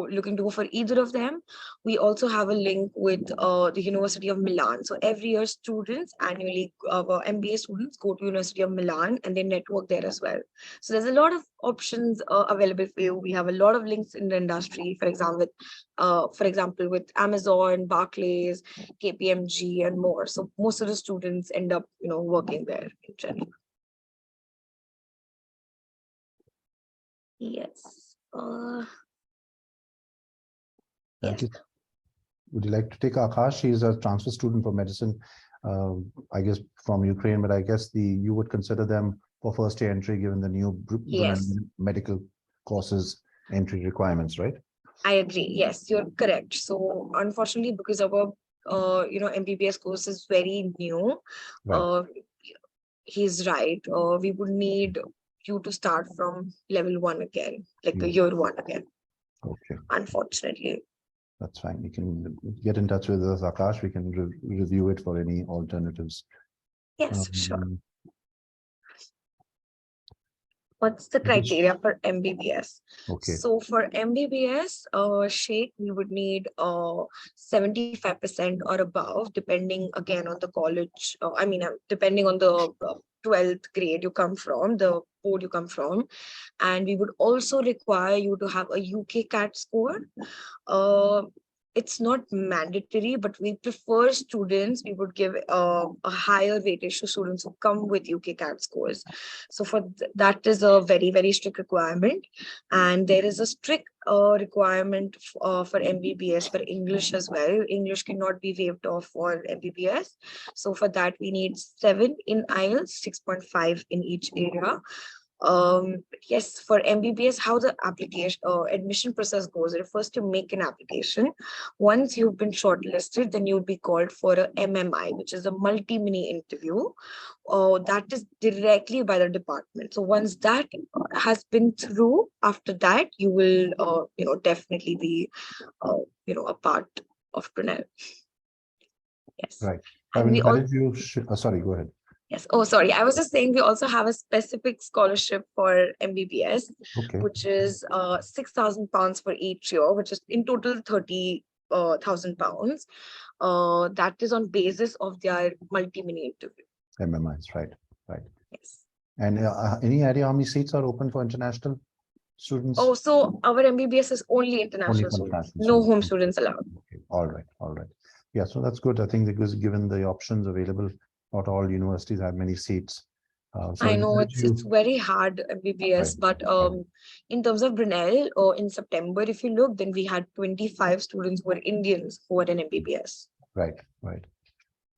looking to go for either of them, we also have a link with the University of Milan. So every year, students annually, MBA students go to University of Milan and they network there as well. So there's a lot of options available for you. We have a lot of links in the industry, for example, with Amazon, Barclays, KPMG, and more. So most of the students end up, working there in general. Yes. Thank Yes. you. Would you like to take Akash? He's a transfer student for medicine, I guess from Ukraine, but I guess you would consider them for first year entry given the new Yes. medical courses entry requirements, right? I agree. Yes, you're correct. So unfortunately, because our MBBS course is very new, Right. he's right. We would need you to start from level 1 again, like the Yeah. year 1 again. Okay. Unfortunately. That's fine. You can get in touch with us, Akash. We can review it for any alternatives. Yes, sure. What's the criteria for MBBS? Okay. So for MBBS, Sheikh, we would need 75% or above, depending again on the college. Depending on the 12th grade you come from, the board you come from. And we would also require you to have a UK CAT score. It's not mandatory, but we prefer students. We would give a higher weightage to students who come with UK CAT scores. So that is a very, very strict requirement. And there is a strict requirement for MBBS for English as well. English cannot be waived off for MBBS. So for that, we need 7 in IELTS, 6.5 in each area. Yes, for MBBS, how the application admission process goes. First, you make an application. Once you've been shortlisted, then you'll be called for a MMI, which is a multi-mini interview. That is directly by the department. So once that has been through, after that, you will, definitely be, a part of Brunel. Yes. Right. I And will we all encourage you. Sorry, go ahead. Yes. Oh, sorry. I was just saying we also have a specific scholarship for MBBS, Okay, which is £6,000 for each year, which is in total 30,000 pounds. That is on basis of their multi-mini interview. MMIs, right, right. Yes. And any idea how many seats are open for international students? Oh, so our MBBS is only Only international for students, international no home students. students allowed. Okay, all right, all right. Yeah, so that's good. I think because given the options available, not all universities have many seats. So I know encourage it's you. very hard Right, MBBS, but right, in terms of Brunel, in September, if you look, then we had 25 students who were Indians who were in MBBS. right, right,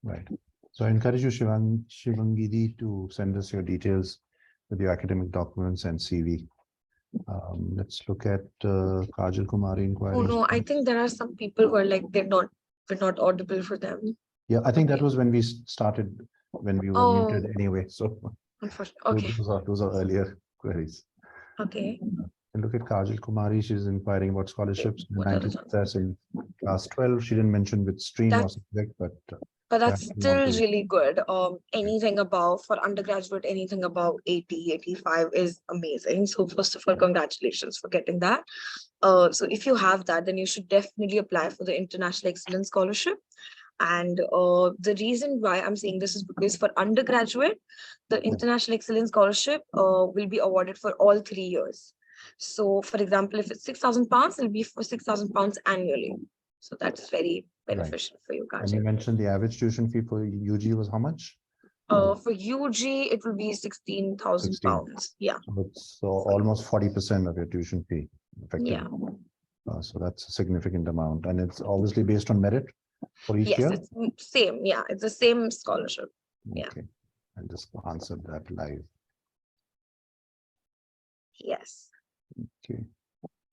right. So I encourage you, Shivangiri, to send us your details with your academic documents and CV. Let's look at Kajal Kumari Oh inquiries. no, I think there are some people who are like we're not audible for them. Yeah, I think that Okay. was when we started, when we were Oh, muted anyway. So unfortunately. Okay. those are earlier queries. Okay. And look at Kajal Kumari. She's inquiring about scholarships. What are the 90 chances? success in class 12. She didn't mention which stream or That subject, but But yeah, that's if you want still to. really good. Anything above for undergraduate, anything above 80, 85 is amazing. So first of all, congratulations for getting that. So if you have that, then you should definitely apply for the International Excellence Scholarship. And the reason why I'm saying this is because for undergraduate, the International Excellence Scholarship will be awarded for all 3 years. So for example, if it's £6,000, it'll be for £6,000 annually. So that's very Right. beneficial for you And you guys. mentioned the average tuition fee for UG was how much? For UG, it will be 16,000 16. pounds. Yeah. So it's almost 40% of your tuition fee, Yeah. effectively. So that's a significant amount. And it's obviously based on merit for each Yes, year. it's same. Yeah, it's the same scholarship. Yeah. Okay. I'll just answer that live. Yes. Okay.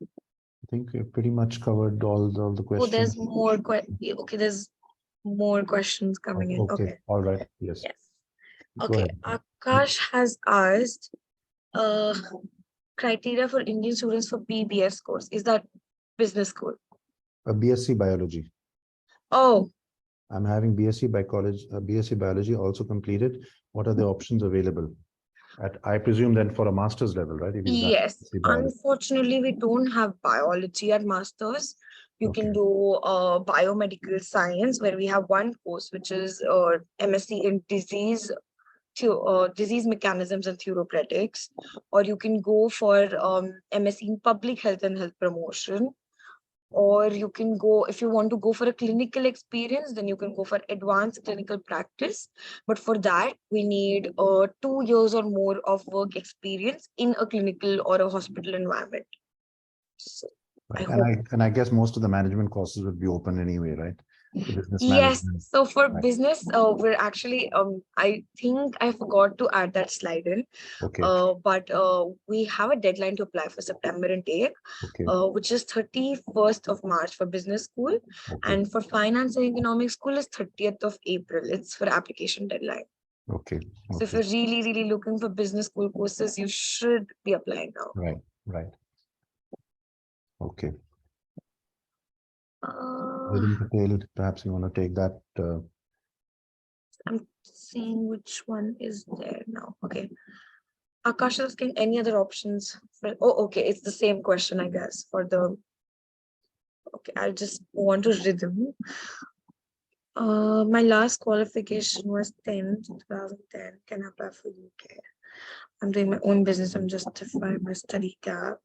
I think we've pretty much covered all the Oh, questions. there's more. Okay, there's more questions coming in. Okay. Okay. All right. Yes. Yes. Go Okay. ahead. Akash has asked uh criteria for Indian students for BBS course. Is that business school? A BSc biology. Oh, I'm having BSc by college, BSc biology also completed. What are the options available? I presume then for a master's level, right? If he's done yes. BSc biology. Unfortunately, we don't have biology at masters. You Okay. can do biomedical science, where we have one course, which is MSc in disease mechanisms and therapeutics, or you can go for MSc in public health and health promotion, or you can go, if you want to go for a clinical experience, then you can go for advanced clinical practice. But for that, we need 2 years or more of work experience in a clinical or a hospital environment. So I Right. hope. And I guess most of the management courses would be open anyway, right? The business Yes. management. So for Right. business, we're actually, I think I forgot to add that slide in. Okay. But we have a deadline to apply for September intake, Okay. which is 31st of March for business school. Okay. And for finance and economics school is 30th of April. It's for application deadline. Okay. So if Okay. you're really, really looking for business school courses, you should be applying now. Right. Right. Okay. Rhythm Patel, perhaps you want to take that. I'm seeing which one is there now. Okay. Akash is asking any other options for, oh, okay. It's the same question, I guess, for the, okay, I'll just move on to rhythm. My last qualification was 2010. Can I apply for UK? I'm doing my own business. I'm justifying my study gap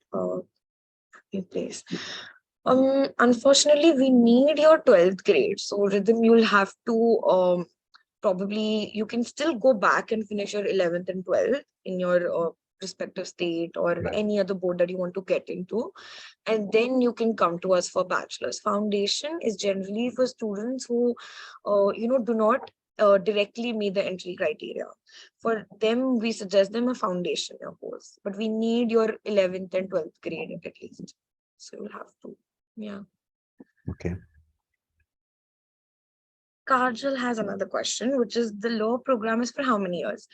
in place. Unfortunately, we need your 12th grade. So rhythm, you'll have to probably, you can still go back and finish your 11th and 12th in your respective state or Right. any other board that you want to get into. And then you can come to us for bachelor's. Foundation is generally for students who, do not directly meet the entry criteria. For them, we suggest them a foundation course, but we need your 11th and 12th grade at least. So you'll have to, yeah. Okay. Kajal has another question, which is the law program is for how many years?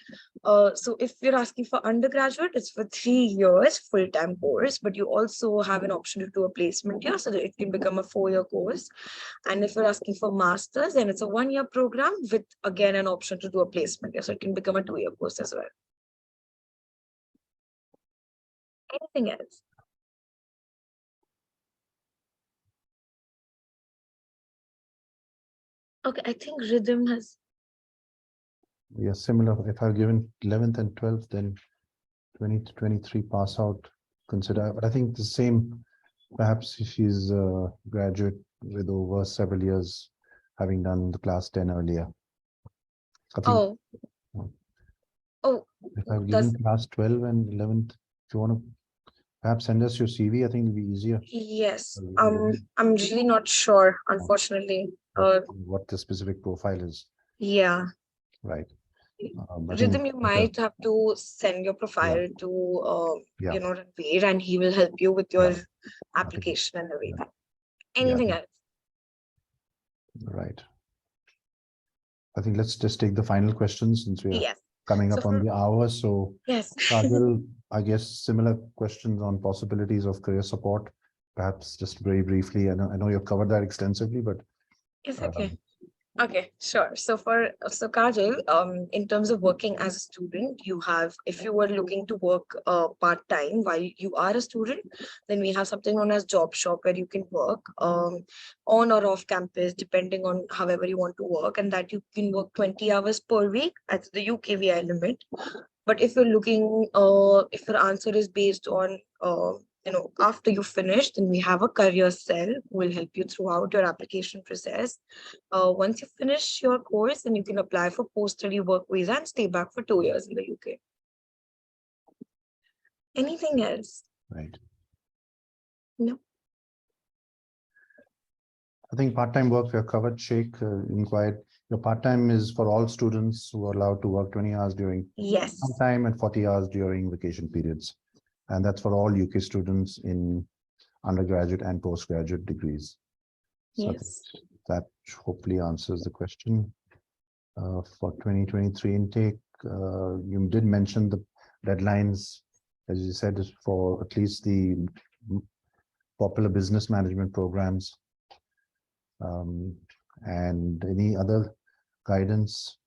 So if you're asking for undergraduate, it's for 3 years full-time course, but you also have an option to do a placement year so that it can become a 4-year course. And if you're asking for masters, then it's a 1-year program with again an option to do a placement year, so it can become a 2-year course as well. Anything else? Okay, I think Rhythm has. Yeah, similar. If I've given 11th and 12th, then 20 to 23 pass out, consider. But I think the same, perhaps if she's a graduate with over several years, having done the class 10 earlier. I think Oh, if I've does given class 12 and 11th, if you want to perhaps send us your CV, I think it'll be easier. yes. I'm really not sure, unfortunately. What the specific profile is. Yeah. Right. I think Rhythm, you might have to send your profile to yeah. Ranveer, and he will help you with your Yeah. application and everything. Yeah. Anything else? Right. I think let's just take the final questions since we are Yes. coming So up on the hour. So yes. Kajal, I guess similar questions on possibilities of career support, perhaps just very briefly. I know you've covered that extensively, but It's okay. Okay, sure. So Kajal, in terms of working as a student, you have, if you were looking to work part-time while you are a student, then we have something known as job shop where you can work on or off campus, depending on however you want to work, and that you can work 20 hours per week at the UKVI limit. But if you're looking, if your answer is based on after you finish, then we have a career cell who will help you throughout your application process. Once you finish your course, then you can apply for post-study work visa and stay back for 2 years in the UK. Anything else? right. No. I think part-time work we have covered. Sheikh inquired. Your part-time is for all students who are allowed to work 20 hours during Yes. time and 40 hours during vacation periods. And that's for all UK students in undergraduate and postgraduate degrees. So Yes. that hopefully answers the question. For 2023 intake, you did mention the deadlines, as you said, is for at least the popular business management programs. And any other guidance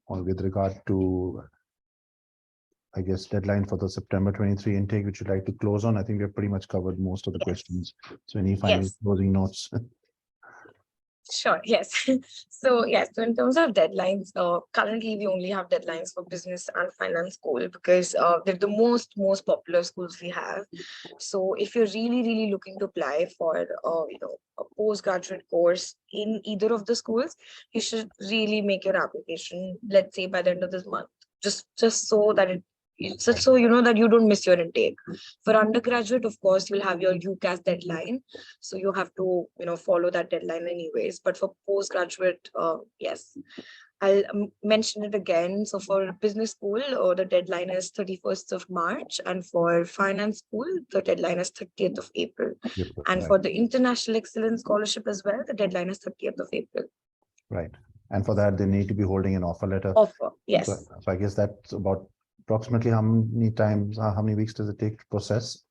or with regard to, I guess, deadline for the September 23 intake, which you'd like to close on? I think we've pretty much covered most of the questions. So any final closing notes? Sure. Yes. So in terms of deadlines, currently we only have deadlines for business and finance school because they're the most popular schools we have. So if you're really looking to apply for a postgraduate course in either of the schools, you should really make your application, let's say by the end of this month, just so that so you know that you don't miss your intake. For undergraduate, of course, you'll have your UCAS deadline, so you have to follow that deadline anyways. But for postgraduate, yes, I'll mention it again. So for business school, the deadline is 31st of March, and for finance school, the deadline is 30th of April. And for the International Excellence Scholarship as well, the deadline is 30th of April. Right. And for that, they need to be holding an offer letter. Offer, yes. So I guess that's about approximately how many weeks does it take to process?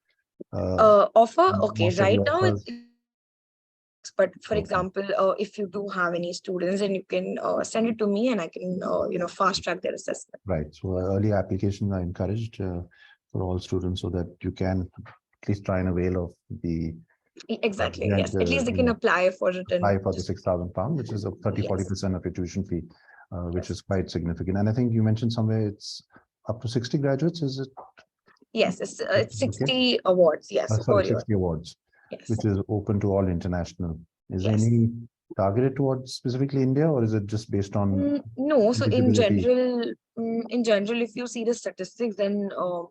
Offer, okay, right now offers. But for example, if you do have any students, then you can send it to me and I can, fast track their assessment. Right. So early applications are encouraged for all students so that you can at least try and avail of the. Exactly. Yes. At least they can apply for it. Apply for the £6,000, which is a 40% of your tuition fee, which is quite significant. And I think you mentioned somewhere it's up to 60 graduates, is it? Yes, it's 60 awards. Yes. Sorry, 60 awards, yes. Which is open to all international. Is there Yes. any targeted towards specifically India, or is it just based on? No, so in general, if you see the statistics, then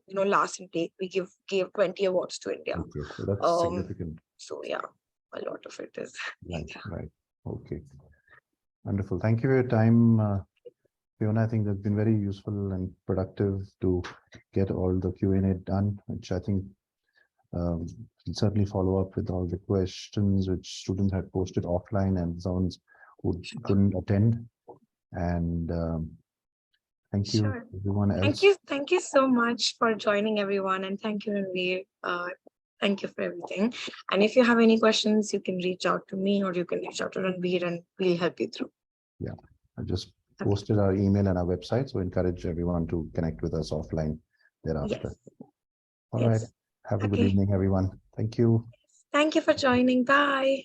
last intake we gave 20 awards to India. Okay, so that's significant. So yeah, a lot of it is. Right. Okay. Wonderful. Thank you for your time, Fiona. I think that's been very useful and productive to get all the Q&A done, which I think we'll certainly follow up with all the questions which students had posted offline and zones who couldn't attend. And thank you, Sure. everyone else. Thank you so much for joining, everyone, and thank you, Ranveer. Thank you for everything. And if you have any questions, you can reach out to me or you can reach out to Ranveer and we'll help you through. Yeah, I just Okay. posted our email and our website, so encourage everyone to connect with us offline thereafter. Yes. All right. Yes. Have a good Okay. evening, everyone. Thank you. Thank you for joining. Bye.